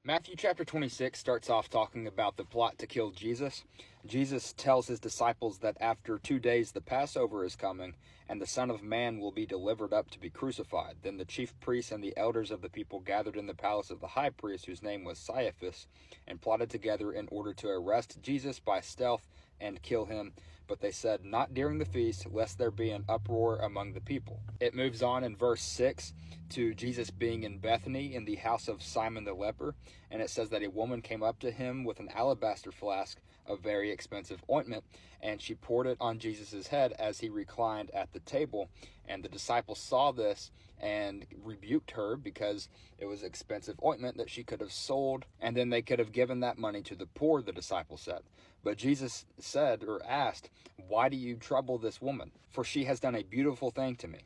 Matthew chapter 26 starts off talking about the plot to kill Jesus. Jesus tells his disciples that after 2 days the Passover is coming, and the Son of Man will be delivered up to be crucified. Then the chief priests and the elders of the people gathered in the palace of the high priest, whose name was Caiaphas, and plotted together in order to arrest Jesus by stealth and kill him. But they said, "Not during the feast, lest there be an uproar among the people." It moves on in verse 6 to Jesus being in Bethany in the house of Simon the leper, and it says that a woman came up to him with an alabaster flask of very expensive ointment, and she poured it on Jesus' head as he reclined at the table. And the disciples saw this and rebuked her because it was expensive ointment that she could have sold, and then they could have given that money to the poor, the disciples said. But Jesus said or asked, "Why do you trouble this woman? For she has done a beautiful thing to me."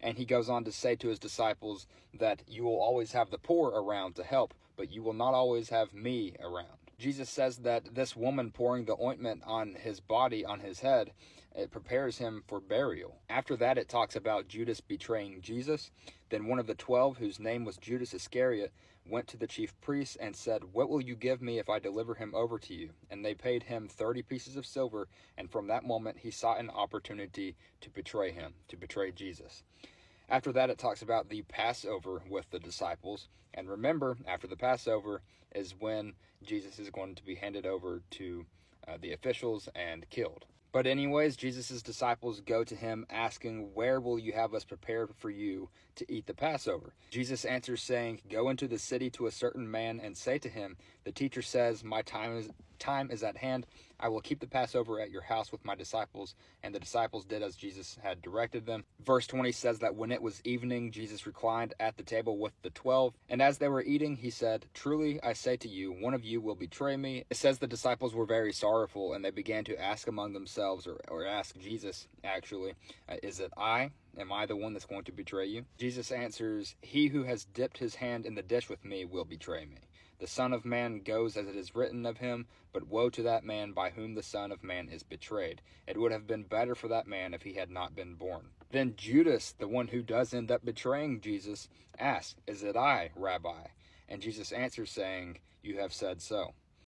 And he goes on to say to his disciples that you will always have the poor around to help, but you will not always have me around. Jesus says that this woman pouring the ointment on his body, on his head, it prepares him for burial. After that, it talks about Judas betraying Jesus. Then one of the 12, whose name was Judas Iscariot, went to the chief priests and said, "What will you give me if I deliver him over to you?" And they paid him 30 pieces of silver, and from that moment he sought an opportunity to betray him, to betray Jesus. After that, it talks about the Passover with the disciples. And remember, after the Passover is when Jesus is going to be handed over to the officials and killed. But anyways, Jesus' disciples go to him asking, "Where will you have us prepare for you to eat the Passover?" Jesus answers saying, "Go into the city to a certain man and say to him, 'The teacher says, my time is at hand. I will keep the Passover at your house with my disciples.' And the disciples did as Jesus had directed them." Verse 20 says that when it was evening, Jesus reclined at the table with the 12. And as they were eating, he said, "Truly I say to you, one of you will betray me." It says the disciples were very sorrowful, and they began to ask among themselves, or ask Jesus, actually, "Is it I? Am I the one that's going to betray you?" Jesus answers, "He who has dipped his hand in the dish with me will betray me. The Son of Man goes as it is written of him, but woe to that man by whom the Son of Man is betrayed. It would have been better for that man if he had not been born." Then Judas, the one who does end up betraying Jesus, asks, "Is it I, Rabbi?" And Jesus answers saying, "You have said so."